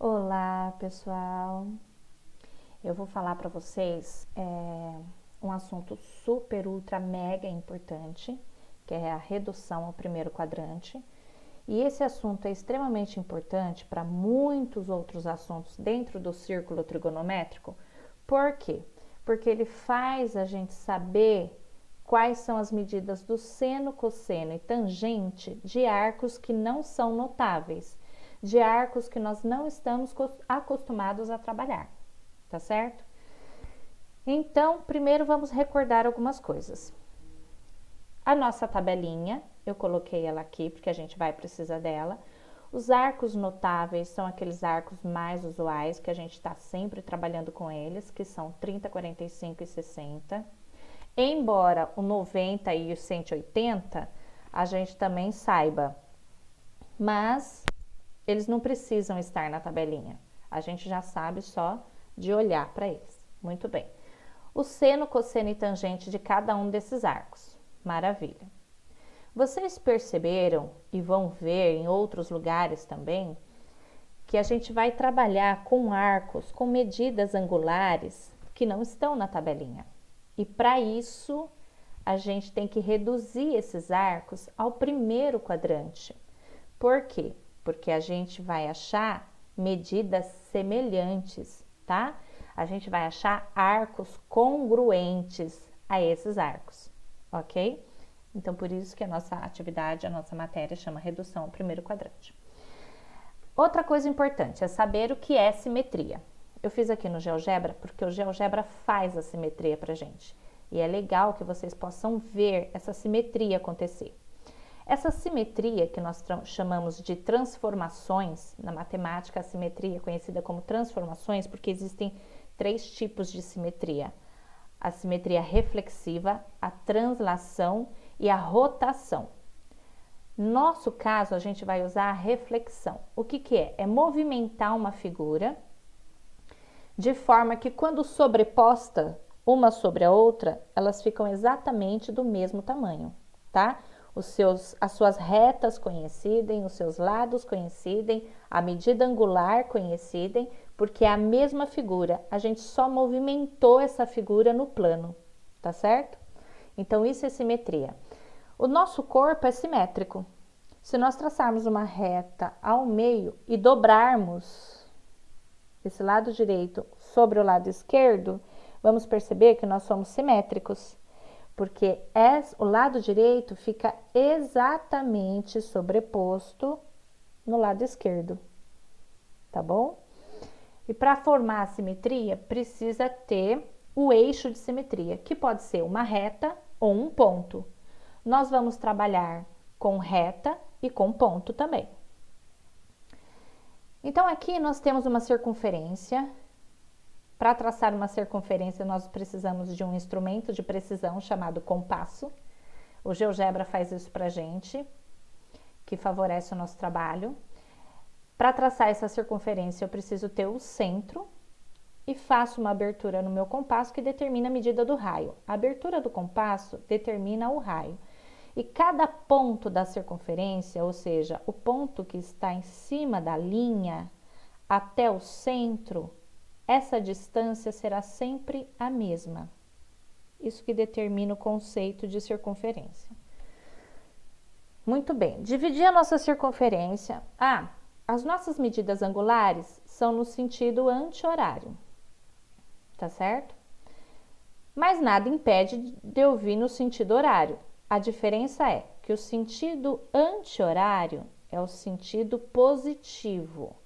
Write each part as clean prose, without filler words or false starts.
Olá, pessoal! Eu vou falar para vocês um assunto super, ultra, mega importante, que é a redução ao primeiro quadrante. E esse assunto é extremamente importante para muitos outros assuntos dentro do círculo trigonométrico. Por quê? Porque ele faz a gente saber quais são as medidas do seno, cosseno e tangente de arcos que não são notáveis, de arcos que nós não estamos acostumados a trabalhar, tá certo? Então, primeiro vamos recordar algumas coisas. A nossa tabelinha, eu coloquei ela aqui porque a gente vai precisar dela. Os arcos notáveis são aqueles arcos mais usuais que a gente está sempre trabalhando com eles, que são 30, 45 e 60. Embora o 90 e o 180 a gente também saiba, mas eles não precisam estar na tabelinha. A gente já sabe só de olhar para eles. Muito bem. O seno, cosseno e tangente de cada um desses arcos. Maravilha. Vocês perceberam e vão ver em outros lugares também que a gente vai trabalhar com arcos com medidas angulares que não estão na tabelinha. E para isso a gente tem que reduzir esses arcos ao primeiro quadrante. Por quê? Porque a gente vai achar medidas semelhantes, tá? A gente vai achar arcos congruentes a esses arcos, ok? Então, por isso que a nossa atividade, a nossa matéria chama redução ao primeiro quadrante. Outra coisa importante é saber o que é simetria. Eu fiz aqui no GeoGebra porque o GeoGebra faz a simetria pra gente. E é legal que vocês possam ver essa simetria acontecer. Essa simetria que nós chamamos de transformações, na matemática a simetria é conhecida como transformações porque existem 3 tipos de simetria. A simetria reflexiva, a translação e a rotação. No nosso caso, a gente vai usar a reflexão. O que é? É movimentar uma figura de forma que quando sobreposta uma sobre a outra, elas ficam exatamente do mesmo tamanho, tá? As suas retas coincidem, os seus lados coincidem, a medida angular coincidem, porque é a mesma figura, a gente só movimentou essa figura no plano, tá certo? Então, isso é simetria. O nosso corpo é simétrico. Se nós traçarmos uma reta ao meio e dobrarmos esse lado direito sobre o lado esquerdo, vamos perceber que nós somos simétricos, porque o lado direito fica exatamente sobreposto no lado esquerdo, tá bom? E para formar a simetria, precisa ter o eixo de simetria, que pode ser uma reta ou um ponto. Nós vamos trabalhar com reta e com ponto também. Então, aqui nós temos uma circunferência. Para traçar uma circunferência, nós precisamos de um instrumento de precisão chamado compasso. O GeoGebra faz isso para a gente, que favorece o nosso trabalho. Para traçar essa circunferência, eu preciso ter o centro e faço uma abertura no meu compasso que determina a medida do raio. A abertura do compasso determina o raio. E cada ponto da circunferência, ou seja, o ponto que está em cima da linha até o centro, essa distância será sempre a mesma. Isso que determina o conceito de circunferência. Muito bem, dividir a nossa circunferência. As nossas medidas angulares são no sentido anti-horário, tá certo? Mas nada impede de eu vir no sentido horário. A diferença é que o sentido anti-horário é o sentido positivo,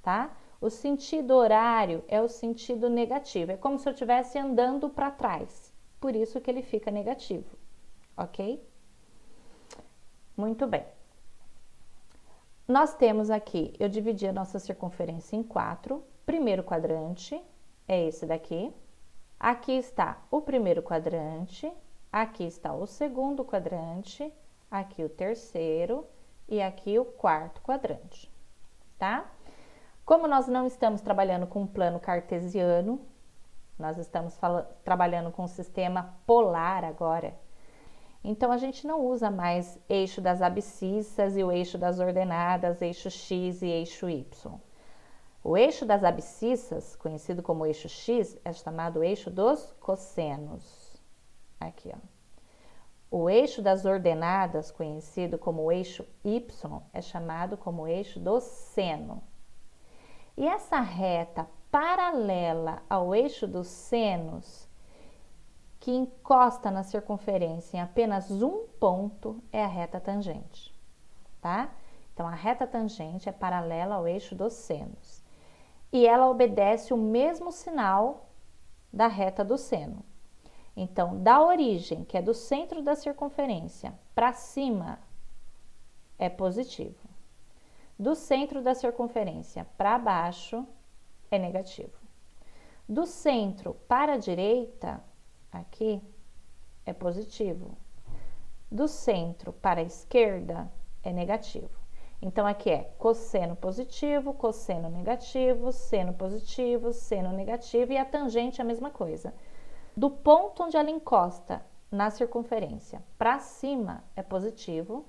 tá? O sentido horário é o sentido negativo. É como se eu estivesse andando para trás. Por isso que ele fica negativo, ok? Muito bem. Nós temos aqui, eu dividi a nossa circunferência em 4. Primeiro quadrante é esse daqui. Aqui está o primeiro quadrante. Aqui está o segundo quadrante. Aqui o terceiro. E aqui o quarto quadrante, tá? Como nós não estamos trabalhando com um plano cartesiano, nós estamos trabalhando com um sistema polar agora. Então, a gente não usa mais eixo das abscissas e o eixo das ordenadas, eixo X e eixo Y. O eixo das abscissas, conhecido como eixo X, é chamado eixo dos cossenos. Aqui, ó. O eixo das ordenadas, conhecido como eixo Y, é chamado como eixo do seno. E essa reta paralela ao eixo dos senos, que encosta na circunferência em apenas um ponto, é a reta tangente, tá? Então, a reta tangente é paralela ao eixo dos senos. E ela obedece o mesmo sinal da reta do seno. Então, da origem, que é do centro da circunferência, para cima, é positivo. Do centro da circunferência para baixo, é negativo. Do centro para a direita, aqui, é positivo. Do centro para a esquerda, é negativo. Então, aqui é cosseno positivo, cosseno negativo, seno positivo, seno negativo, e a tangente é a mesma coisa. Do ponto onde ela encosta na circunferência para cima é positivo,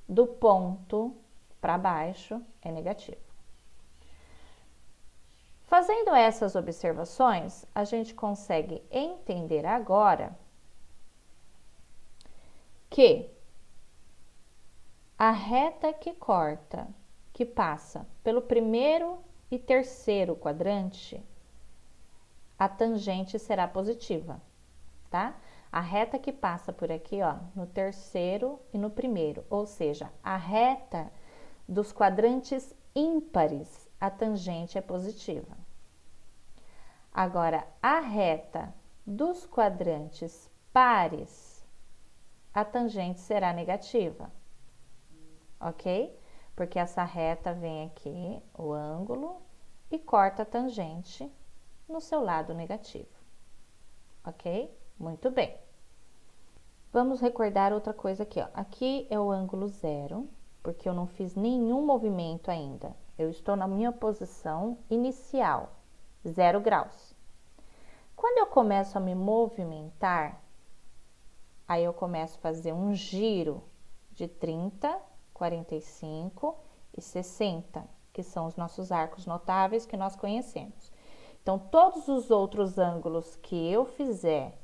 do ponto para baixo é negativo. Fazendo essas observações, a gente consegue entender agora que a reta que corta, que passa pelo primeiro e terceiro quadrante, a tangente será positiva, tá? A reta que passa por aqui, ó, no terceiro e no primeiro, ou seja, a reta dos quadrantes ímpares, a tangente é positiva. Agora, a reta dos quadrantes pares, a tangente será negativa, ok? Porque essa reta vem aqui, o ângulo, e corta a tangente no seu lado negativo, ok? Muito bem. Vamos recordar outra coisa aqui, ó. Aqui é o ângulo zero, porque eu não fiz nenhum movimento ainda. Eu estou na minha posição inicial, 0 graus. Quando eu começo a me movimentar, aí eu começo a fazer um giro de 30, 45 e 60, que são os nossos arcos notáveis que nós conhecemos. Então, todos os outros ângulos que eu fizer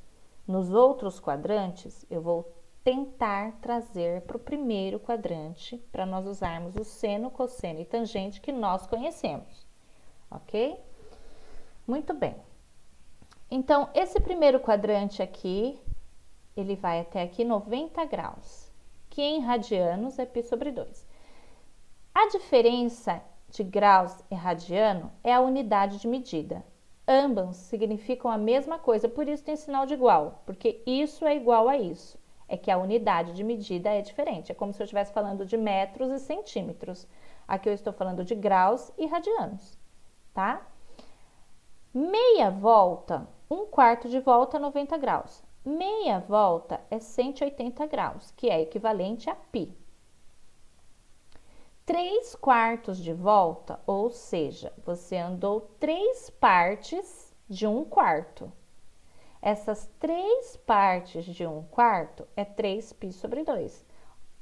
nos outros quadrantes, eu vou tentar trazer para o primeiro quadrante, para nós usarmos o seno, cosseno e tangente que nós conhecemos, ok? Muito bem. Então, esse primeiro quadrante aqui, ele vai até aqui 90 graus, que em radianos é π sobre 2. A diferença de graus e radiano é a unidade de medida. Ambas significam a mesma coisa, por isso tem sinal de igual, porque isso é igual a isso. É que a unidade de medida é diferente. É como se eu estivesse falando de metros e centímetros. Aqui eu estou falando de graus e radianos, tá? Meia volta, 1/4 de volta, 90 graus. Meia volta é 180 graus, que é equivalente a π. 3/4 de volta, ou seja, você andou 3 partes de 1/4. Essas 3 partes de 1/4 é 3π sobre 2.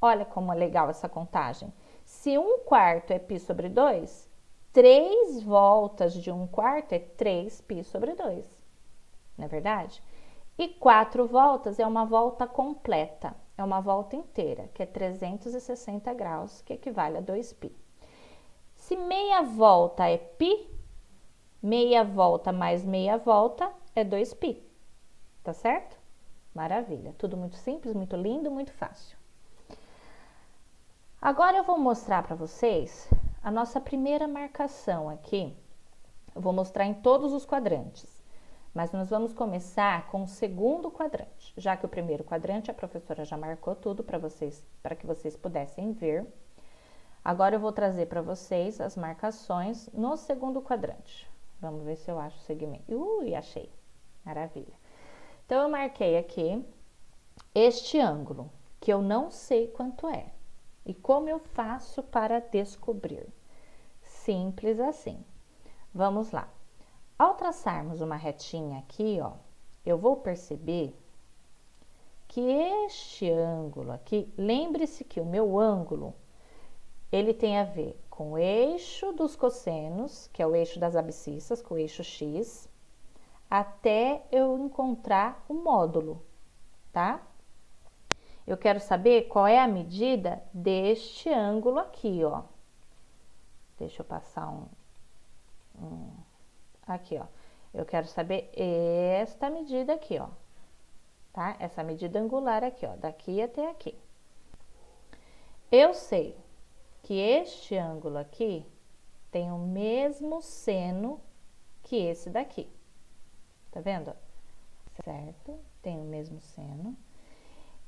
Olha como é legal essa contagem. Se 1/4 é π sobre 2, 3 voltas de 1/4 é 3π sobre 2. Não é verdade? E 4 voltas é uma volta completa. É uma volta inteira, que é 360 graus, que equivale a 2π. Se meia volta é π, meia volta mais meia volta é 2π. Tá certo? Maravilha. Tudo muito simples, muito lindo, muito fácil. Agora eu vou mostrar para vocês a nossa primeira marcação aqui. Eu vou mostrar em todos os quadrantes. Mas nós vamos começar com o segundo quadrante, já que o primeiro quadrante a professora já marcou tudo para que vocês pudessem ver. Agora eu vou trazer para vocês as marcações no segundo quadrante. Vamos ver se eu acho o segmento. Achei. Maravilha. Então, eu marquei aqui este ângulo, que eu não sei quanto é. E como eu faço para descobrir? Simples assim. Vamos lá. Ao traçarmos uma retinha aqui, ó, eu vou perceber que este ângulo aqui, lembre-se que o meu ângulo, ele tem a ver com o eixo dos cossenos, que é o eixo das abscissas, com o eixo X, até eu encontrar o módulo, tá? Eu quero saber qual é a medida deste ângulo aqui, ó. Deixa eu passar aqui, ó. Eu quero saber esta medida aqui, ó. Tá? Essa medida angular aqui, ó, daqui até aqui. Eu sei que este ângulo aqui tem o mesmo seno que esse daqui. Tá vendo? Certo? Tem o mesmo seno.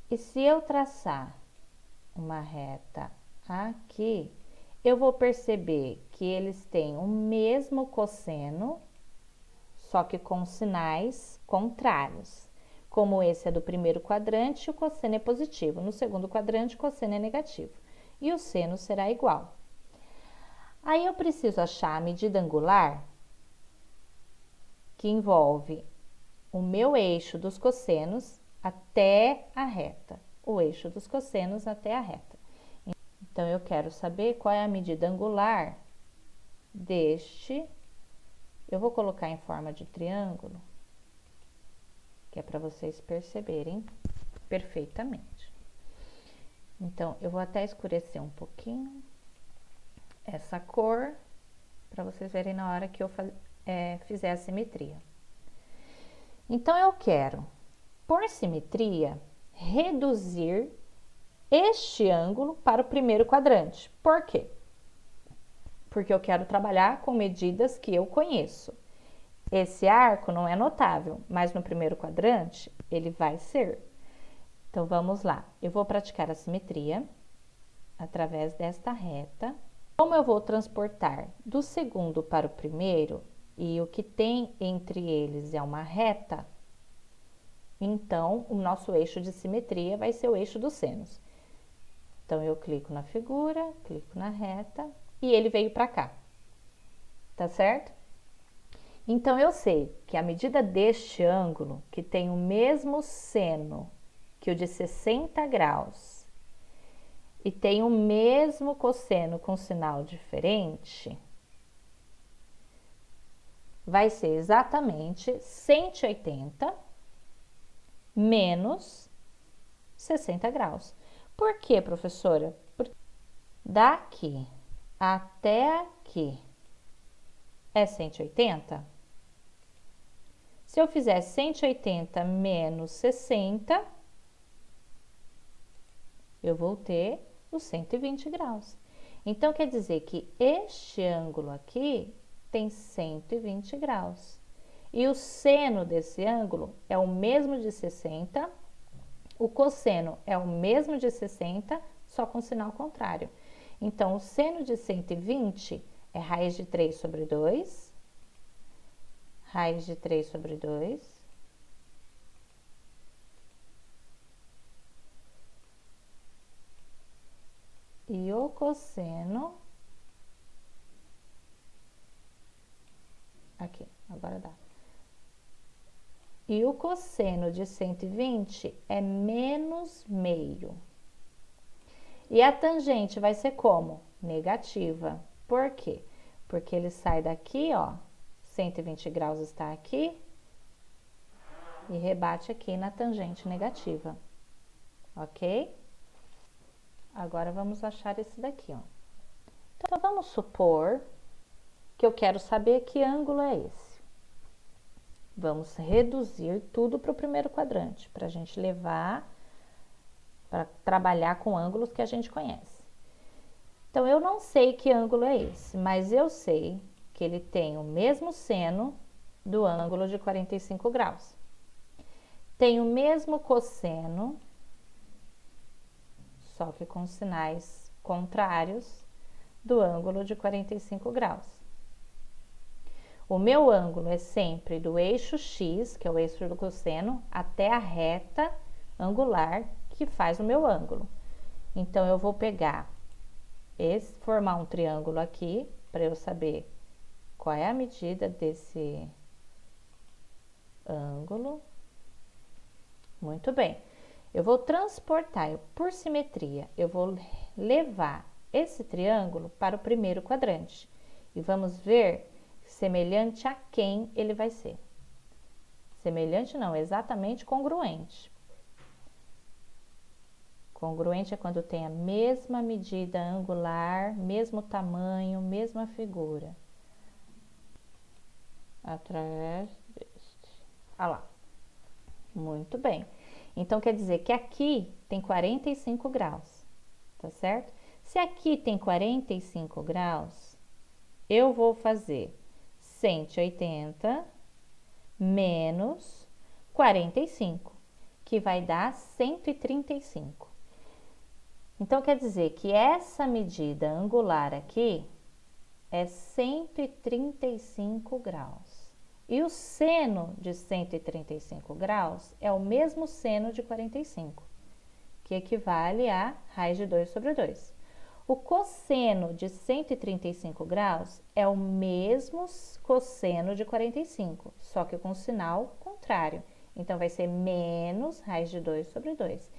E se eu traçar uma reta aqui, eu vou perceber que eles têm o mesmo cosseno, só que com sinais contrários. Como esse é do primeiro quadrante, o cosseno é positivo. No segundo quadrante, o cosseno é negativo. E o seno será igual. Aí eu preciso achar a medida angular, que envolve o meu eixo dos cossenos até a reta. O eixo dos cossenos até a reta. Então, eu quero saber qual é a medida angular deste. Eu vou colocar em forma de triângulo, que é para vocês perceberem perfeitamente. Então, eu vou até escurecer um pouquinho essa cor, para vocês verem na hora que eu fizer a simetria. Então, eu quero, por simetria, reduzir este ângulo para o primeiro quadrante. Por quê? Porque eu quero trabalhar com medidas que eu conheço. Esse arco não é notável, mas no primeiro quadrante ele vai ser. Então, vamos lá. Eu vou praticar a simetria através desta reta. Como eu vou transportar do segundo para o primeiro e o que tem entre eles é uma reta, então o nosso eixo de simetria vai ser o eixo dos senos. Então, eu clico na figura, clico na reta e ele veio para cá. Tá certo? Então, eu sei que a medida deste ângulo, que tem o mesmo seno que o de 60 graus, e tem o mesmo cosseno com sinal diferente, vai ser exatamente 180 menos 60 graus. Por quê, professora? Porque daqui até aqui é 180? Se eu fizer 180 menos 60, eu vou ter os 120 graus. Então, quer dizer que este ângulo aqui tem 120 graus. E o seno desse ângulo é o mesmo de 60, o cosseno é o mesmo de 60, só com sinal contrário. Então, o seno de 120 é raiz de 3 sobre 2, raiz de 3 sobre 2, e o cosseno, aqui, agora dá. E o cosseno de 120 é menos meio. E a tangente vai ser como? Negativa. Por quê? Porque ele sai daqui, ó, 120 graus está aqui, e rebate aqui na tangente negativa, ok? Agora, vamos achar esse daqui, ó. Então, vamos supor que eu quero saber que ângulo é esse. Vamos reduzir tudo para o primeiro quadrante, para a gente levar, para trabalhar com ângulos que a gente conhece. Então, eu não sei que ângulo é esse, mas eu sei que ele tem o mesmo seno do ângulo de 45 graus. Tem o mesmo cosseno, só que com sinais contrários, do ângulo de 45 graus. O meu ângulo é sempre do eixo X, que é o eixo do cosseno, até a reta angular que faz o meu ângulo. Então, eu vou pegar formar um triângulo aqui, para eu saber qual é a medida desse ângulo. Muito bem. Eu vou transportar, por simetria, eu vou levar esse triângulo para o primeiro quadrante. E vamos ver semelhante a quem ele vai ser. Semelhante não, exatamente congruente. Congruente é quando tem a mesma medida angular, mesmo tamanho, mesma figura. Através deste. Ah lá. Muito bem. Então, quer dizer que aqui tem 45 graus, tá certo? Se aqui tem 45 graus, eu vou fazer 180 menos 45, que vai dar 135. Então, quer dizer que essa medida angular aqui é 135 graus. E o seno de 135 graus é o mesmo seno de 45, que equivale a raiz de 2 sobre 2. O cosseno de 135 graus é o mesmo cosseno de 45, só que com sinal contrário. Então, vai ser menos raiz de 2 sobre 2.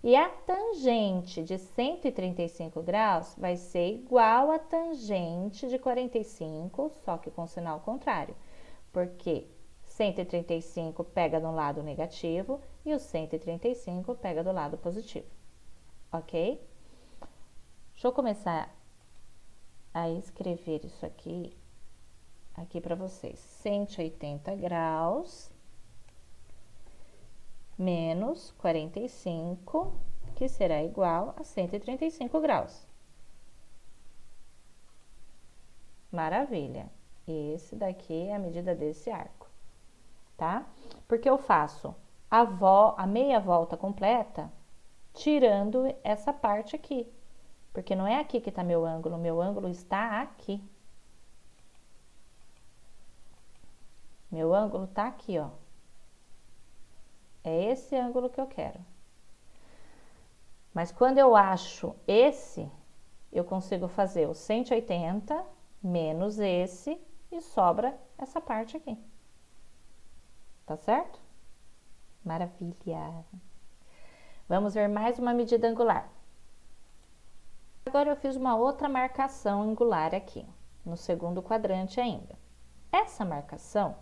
E a tangente de 135 graus vai ser igual à tangente de 45, só que com sinal contrário. Porque 135 pega no lado negativo e o 135 pega do lado positivo, ok? Deixa eu começar a escrever isso aqui para vocês. 180 graus menos 45, que será igual a 135 graus. Maravilha! Esse daqui é a medida desse arco, tá? Porque eu faço a meia volta completa tirando essa parte aqui. Porque não é aqui que tá meu ângulo está aqui. Meu ângulo tá aqui, ó. É esse ângulo que eu quero. Mas quando eu acho esse, eu consigo fazer o 180 menos esse e sobra essa parte aqui. Tá certo? Maravilha! Vamos ver mais uma medida angular. Agora eu fiz uma outra marcação angular aqui, no segundo quadrante ainda. Essa marcação,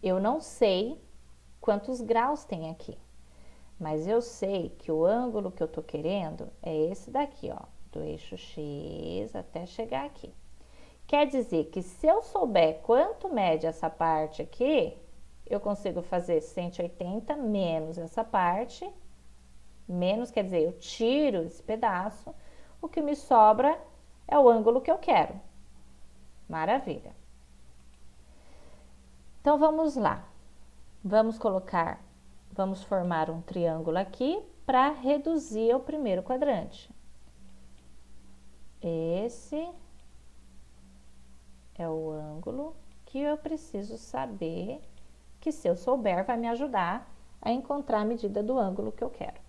eu não sei quantos graus tem aqui, mas eu sei que o ângulo que eu tô querendo é esse daqui, ó, do eixo X até chegar aqui. Quer dizer que se eu souber quanto mede essa parte aqui, eu consigo fazer 180 menos essa parte, menos quer dizer, eu tiro esse pedaço, o que me sobra é o ângulo que eu quero. Maravilha! Então, vamos lá. Vamos formar um triângulo aqui para reduzir o primeiro quadrante. Esse é o ângulo que eu preciso saber, que se eu souber vai me ajudar a encontrar a medida do ângulo que eu quero.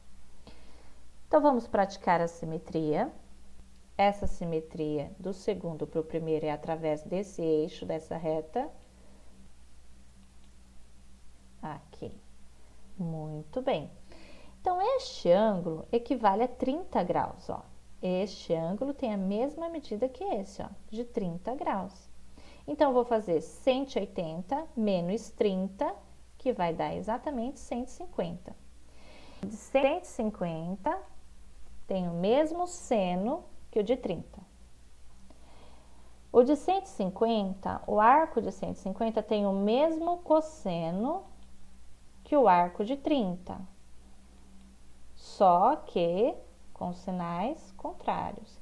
Então, vamos praticar a simetria. Essa simetria do segundo para o primeiro é através desse eixo, dessa reta. Aqui. Muito bem. Então, este ângulo equivale a 30 graus, ó. Este ângulo tem a mesma medida que esse, ó, de 30 graus. Então, eu vou fazer 180 menos 30, que vai dar exatamente 150. De 150 tem o mesmo seno que o de 30. O de 150, o arco de 150 tem o mesmo cosseno que o arco de 30, só que com sinais contrários.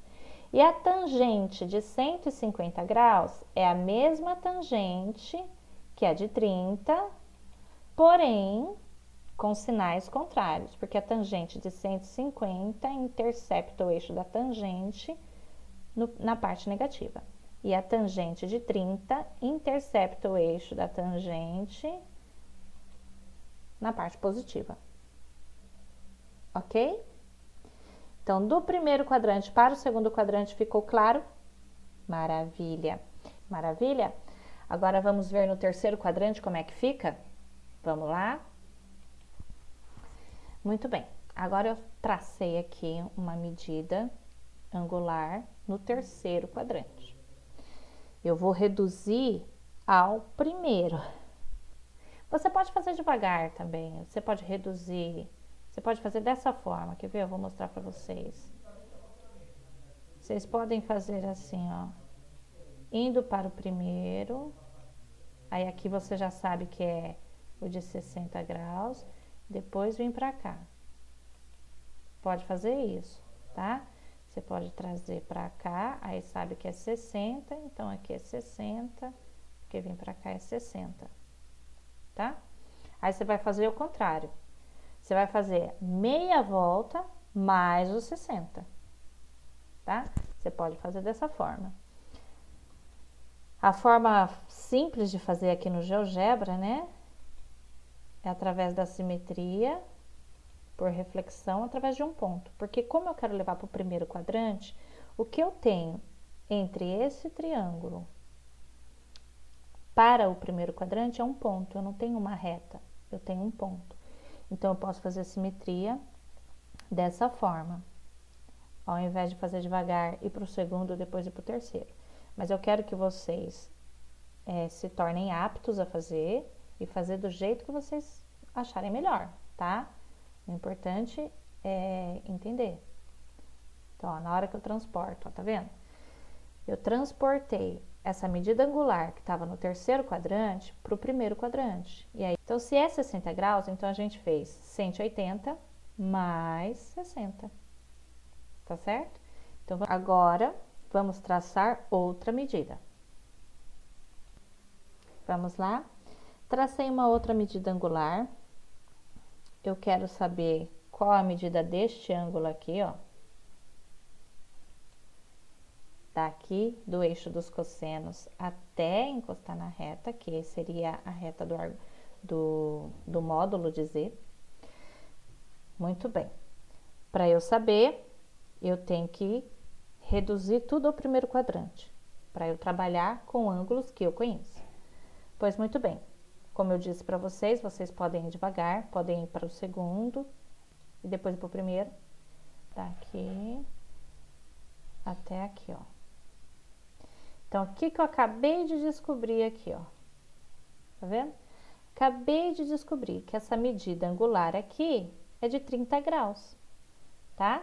E a tangente de 150 graus é a mesma tangente que a de 30, porém com sinais contrários, porque a tangente de 150 intercepta o eixo da tangente na parte negativa. E a tangente de 30 intercepta o eixo da tangente na parte positiva. Ok? Então, do primeiro quadrante para o segundo quadrante ficou claro? Maravilha! Maravilha? Agora, vamos ver no terceiro quadrante como é que fica? Vamos lá? Muito bem. Agora, eu tracei aqui uma medida angular no terceiro quadrante. Eu vou reduzir ao primeiro. Você pode fazer devagar também, você pode reduzir, você pode fazer dessa forma, quer ver? Eu vou mostrar para vocês. Vocês podem fazer assim, ó, indo para o primeiro, aí aqui você já sabe que é o de 60 graus, depois vem para cá. Pode fazer isso, tá? Você pode trazer para cá, aí sabe que é 60, então aqui é 60, porque vem para cá é 60, tá? Aí você vai fazer o contrário. Você vai fazer meia volta mais os 60, tá? Você pode fazer dessa forma. A forma simples de fazer aqui no GeoGebra, né? É através da simetria por reflexão através de um ponto. Porque como eu quero levar para o primeiro quadrante, o que eu tenho entre esse triângulo para o primeiro quadrante é um ponto. Eu não tenho uma reta, eu tenho um ponto. Então, eu posso fazer simetria dessa forma. Ao invés de fazer devagar, ir para o segundo, depois ir para o terceiro. Mas eu quero que vocês se tornem aptos a fazer e fazer do jeito que vocês acharem melhor, tá? O importante é entender. Então, ó, na hora que eu transporto, ó, tá vendo? Eu transportei essa medida angular que estava no terceiro quadrante para o primeiro quadrante. E aí, então, se é 60 graus, então a gente fez 180 mais 60. Tá certo? Então, agora, vamos traçar outra medida. Vamos lá? Tracei uma outra medida angular. Eu quero saber qual a medida deste ângulo aqui, ó. Daqui do eixo dos cossenos até encostar na reta, que seria a reta do módulo de Z. Muito bem. Para eu saber, eu tenho que reduzir tudo ao primeiro quadrante, para eu trabalhar com ângulos que eu conheço. Pois muito bem. Como eu disse para vocês, vocês podem ir devagar, podem ir para o segundo e depois para o primeiro. Daqui até aqui, ó. Então, o que eu acabei de descobrir aqui, ó? Tá vendo? Acabei de descobrir que essa medida angular aqui é de 30 graus, tá?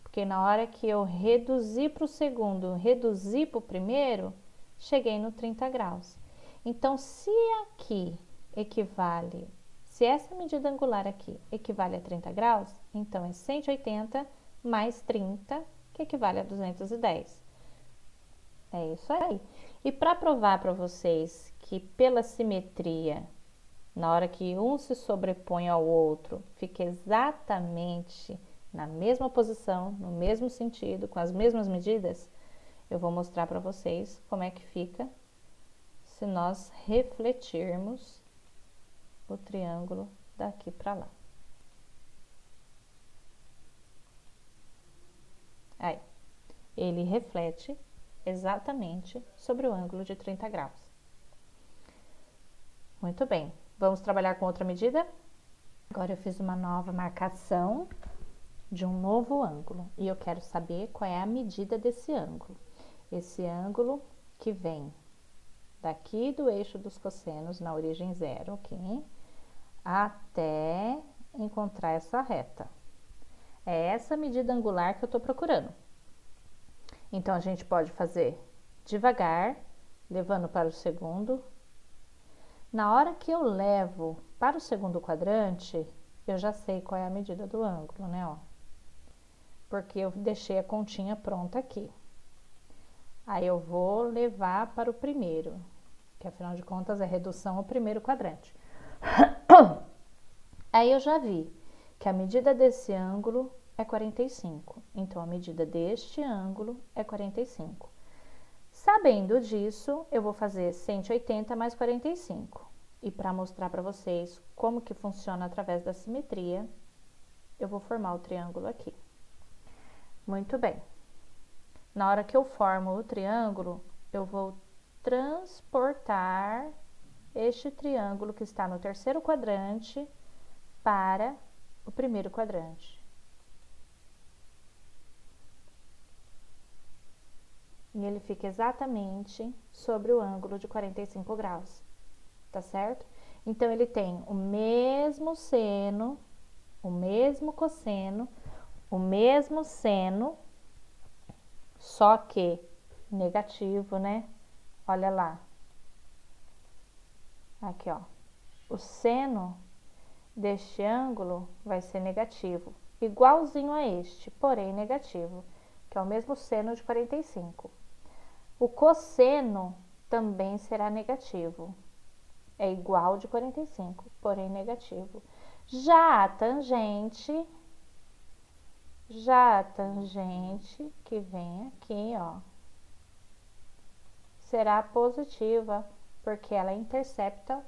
Porque na hora que eu reduzi para o segundo, reduzi para o primeiro, cheguei no 30 graus. Então, se aqui equivale, se essa medida angular aqui equivale a 30 graus, então é 180 mais 30, que equivale a 210. É isso aí. E para provar para vocês que pela simetria, na hora que um se sobrepõe ao outro, fica exatamente na mesma posição, no mesmo sentido, com as mesmas medidas, eu vou mostrar para vocês como é que fica se nós refletirmos o triângulo daqui para lá. Aí, ele reflete exatamente sobre o ângulo de 30 graus. Muito bem, vamos trabalhar com outra medida? Agora eu fiz uma nova marcação de um novo ângulo e eu quero saber qual é a medida desse ângulo. Esse ângulo que vem daqui do eixo dos cossenos na origem zero, ok? Até encontrar essa reta. É essa medida angular que eu estou procurando. Então, a gente pode fazer devagar, levando para o segundo. Na hora que eu levo para o segundo quadrante, eu já sei qual é a medida do ângulo, né, ó? Porque eu deixei a continha pronta aqui. Aí, eu vou levar para o primeiro, que afinal de contas é redução ao primeiro quadrante. Aí, eu já vi que a medida desse ângulo é 45. Então, a medida deste ângulo é 45. Sabendo disso, eu vou fazer 180 mais 45. E para mostrar para vocês como que funciona através da simetria, eu vou formar o triângulo aqui. Muito bem. Na hora que eu formo o triângulo, eu vou transportar este triângulo que está no terceiro quadrante para o primeiro quadrante. e ele fica exatamente sobre o ângulo de 45 graus, tá certo? Então, ele tem o mesmo seno, o mesmo cosseno, o mesmo seno, só que negativo, né? Olha lá. Aqui, ó. O seno deste ângulo vai ser negativo, igualzinho a este, porém negativo, que é o mesmo seno de 45. O cosseno também será negativo, é igual de 45, porém negativo. Já a tangente que vem aqui, ó, será positiva, porque ela intercepta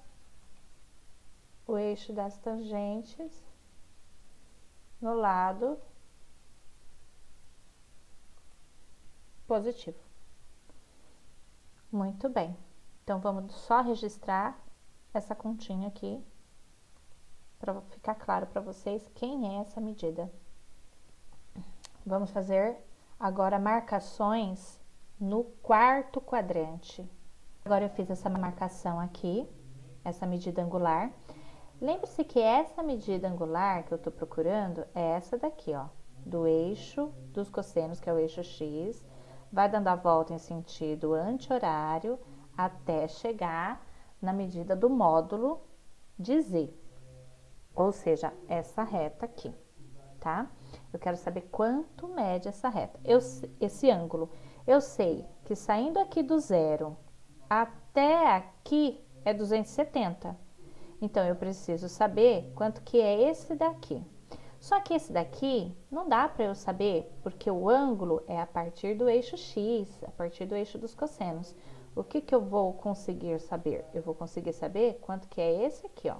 o eixo das tangentes no lado positivo. Muito bem. Então, vamos só registrar essa continha aqui, para ficar claro para vocês quem é essa medida. Vamos fazer agora marcações no quarto quadrante. Agora eu fiz essa marcação aqui, essa medida angular. Lembre-se que essa medida angular que eu tô procurando é essa daqui, ó, do eixo dos cossenos, que é o eixo X, vai dando a volta em sentido anti-horário até chegar na medida do módulo de Z, ou seja, essa reta aqui, tá? Eu quero saber quanto mede essa reta, esse ângulo. Eu sei que saindo aqui do zero até aqui é 270. Então, eu preciso saber quanto que é esse daqui. Só que esse daqui não dá para eu saber, porque o ângulo é a partir do eixo X, a partir do eixo dos cossenos. O que que eu vou conseguir saber? Eu vou conseguir saber quanto que é esse aqui, ó.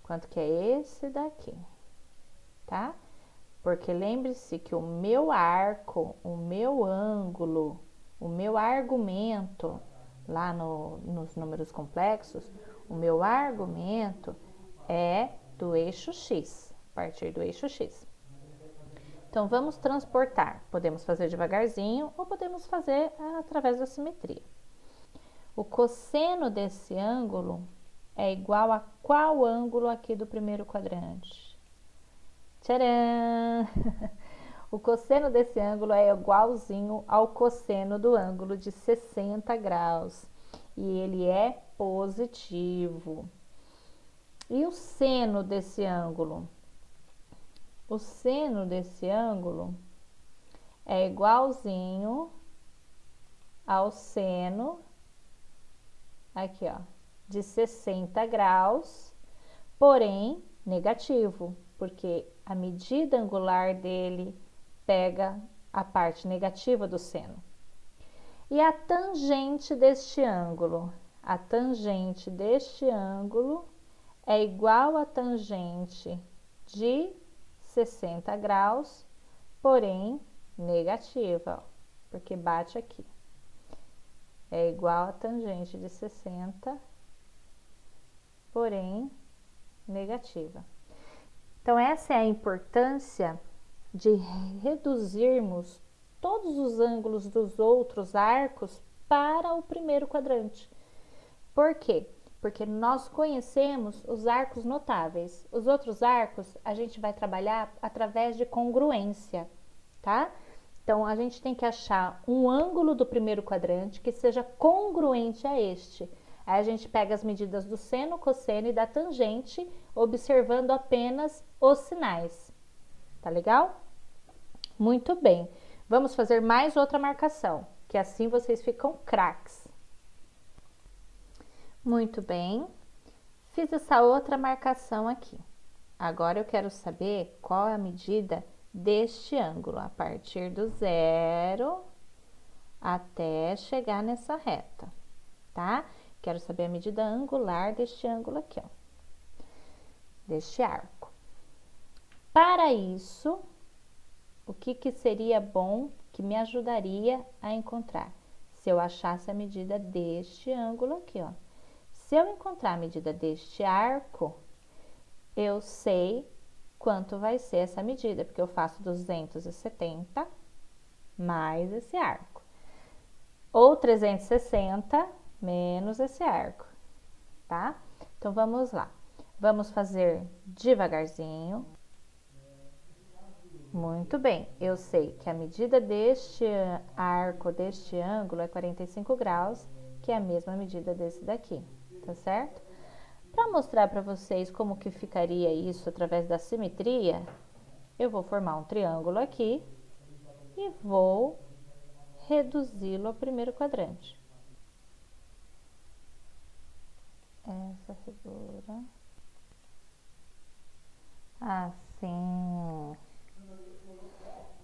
Quanto que é esse daqui, tá? Porque lembre-se que o meu arco, o meu ângulo, o meu argumento, lá nos números complexos, o meu argumento é do eixo X, a partir do eixo X. Então, vamos transportar. Podemos fazer devagarzinho ou podemos fazer através da simetria. O cosseno desse ângulo é igual a qual ângulo aqui do primeiro quadrante? Tcharam! O cosseno desse ângulo é igualzinho ao cosseno do ângulo de 60 graus. E ele é positivo. E o seno desse ângulo? O seno desse ângulo é igualzinho ao seno, aqui ó, de 60 graus, porém negativo, porque a medida angular dele pega a parte negativa do seno. E a tangente deste ângulo? A tangente deste ângulo é igual à tangente de 60 graus, porém negativa, ó, porque bate aqui. É igual à tangente de 60, porém negativa. Então, essa é a importância de reduzirmos todos os ângulos dos outros arcos para o primeiro quadrante. Por quê? Porque nós conhecemos os arcos notáveis. Os outros arcos a gente vai trabalhar através de congruência, tá? Então, a gente tem que achar um ângulo do primeiro quadrante que seja congruente a este. Aí a gente pega as medidas do seno, cosseno e da tangente, observando apenas os sinais. Tá legal? Muito bem. Vamos fazer mais outra marcação, que assim vocês ficam craques. Muito bem. Fiz essa outra marcação aqui. Agora eu quero saber qual é a medida deste ângulo, a partir do zero até chegar nessa reta, tá? Quero saber a medida angular deste ângulo aqui, ó, deste arco. Para isso, o que seria bom, que me ajudaria a encontrar? Se eu achasse a medida deste ângulo aqui, ó. Se eu encontrar a medida deste arco, eu sei quanto vai ser essa medida, porque eu faço 270 mais esse arco. ou 360 menos esse arco, tá? Então, vamos lá. Vamos fazer devagarzinho. Muito bem, eu sei que a medida deste arco, deste ângulo, é 45 graus, que é a mesma medida desse daqui, tá certo? Para mostrar para vocês como que ficaria isso através da simetria, eu vou formar um triângulo aqui e vou reduzi-lo ao primeiro quadrante. Essa figura. Assim.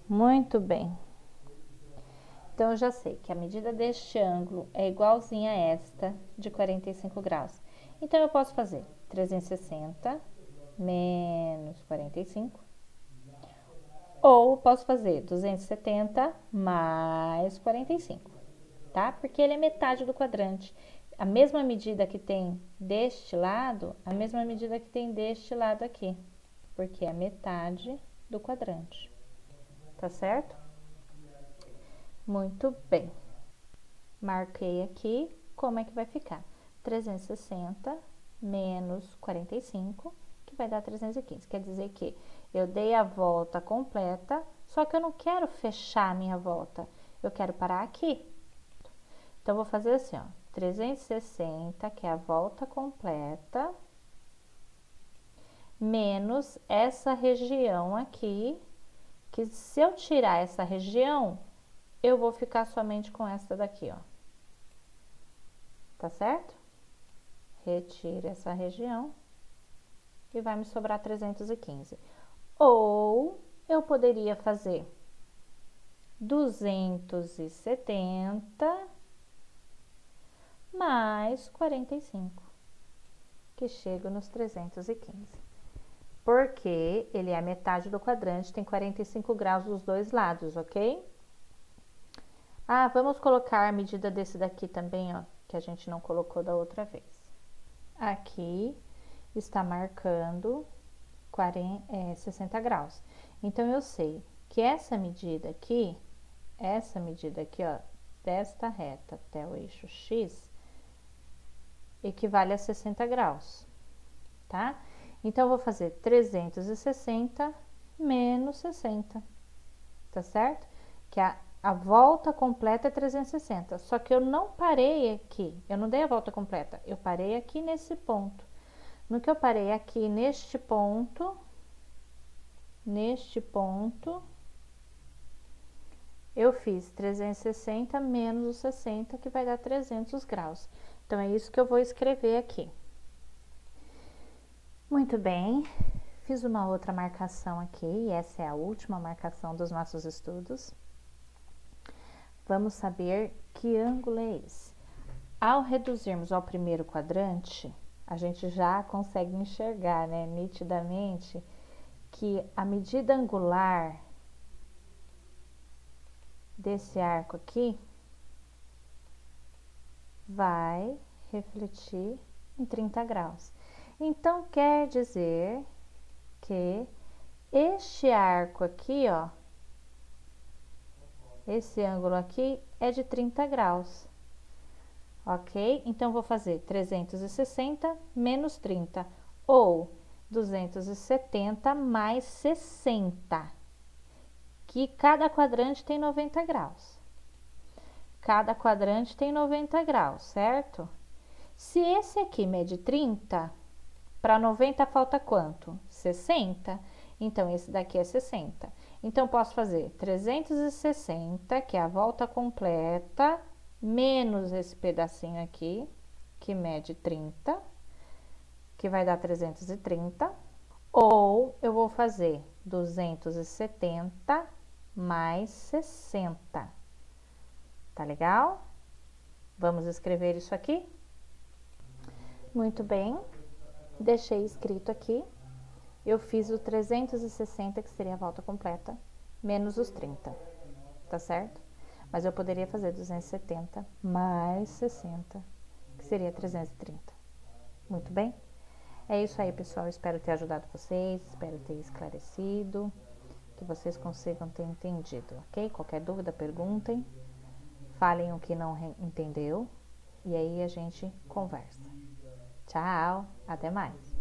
Muito bem. Então, eu já sei que a medida deste ângulo é igualzinha a esta de 45 graus. Então, eu posso fazer 360 menos 45. Ou posso fazer 270 mais 45, tá? Porque ele é metade do quadrante. A mesma medida que tem deste lado, a mesma medida que tem deste lado aqui. Porque é metade do quadrante. Tá certo? Muito bem. Marquei aqui como é que vai ficar. 360 menos 45, que vai dar 315. Quer dizer que eu dei a volta completa, só que eu não quero fechar a minha volta. Eu quero parar aqui. Então, eu vou fazer assim, ó. 360, que é a volta completa, menos essa região aqui, que se eu tirar essa região, eu vou ficar somente com essa daqui, ó. Tá certo? Retiro essa região e vai me sobrar 315. Ou eu poderia fazer 270 mais 45, que chega nos 315. Porque ele é a metade do quadrante, tem 45 graus dos dois lados, ok? Ah, vamos colocar a medida desse daqui também, ó, que a gente não colocou da outra vez. Aqui está marcando 60 graus. Então, eu sei que essa medida aqui, ó, desta reta até o eixo X, equivale a 60 graus, tá? Então, eu vou fazer 360 menos 60, tá certo? Que a volta completa é 360, só que eu não parei aqui, eu não dei a volta completa, eu parei aqui nesse ponto. No que eu parei aqui neste ponto, eu fiz 360 menos os 60, que vai dar 300 graus. Então, é isso que eu vou escrever aqui. Muito bem, fiz uma outra marcação aqui, e essa é a última marcação dos nossos estudos. Vamos saber que ângulo é esse. Ao reduzirmos ao primeiro quadrante, a gente já consegue enxergar, né, nitidamente, que a medida angular desse arco aqui vai refletir em 30 graus. Então, quer dizer que este arco aqui, ó, esse ângulo aqui é de 30 graus, ok? Então, vou fazer 360 menos 30, ou 270 mais 60, que cada quadrante tem 90 graus. Cada quadrante tem 90 graus, certo? Se esse aqui mede 30, para 90 falta quanto? 60. Então, esse daqui é 60. Então, posso fazer 360, que é a volta completa, menos esse pedacinho aqui, que mede 30, que vai dar 330. Ou eu vou fazer 270 mais 60. Tá legal? Vamos escrever isso aqui? Muito bem. Deixei escrito aqui. Eu fiz o 360, que seria a volta completa, menos os 30, tá certo? Mas eu poderia fazer 270 mais 60, que seria 330. Muito bem? É isso aí, pessoal. Espero ter ajudado vocês, espero ter esclarecido, que vocês consigam ter entendido, ok? Qualquer dúvida, perguntem. falem o que não entendeu e aí a gente conversa. Tchau, até mais.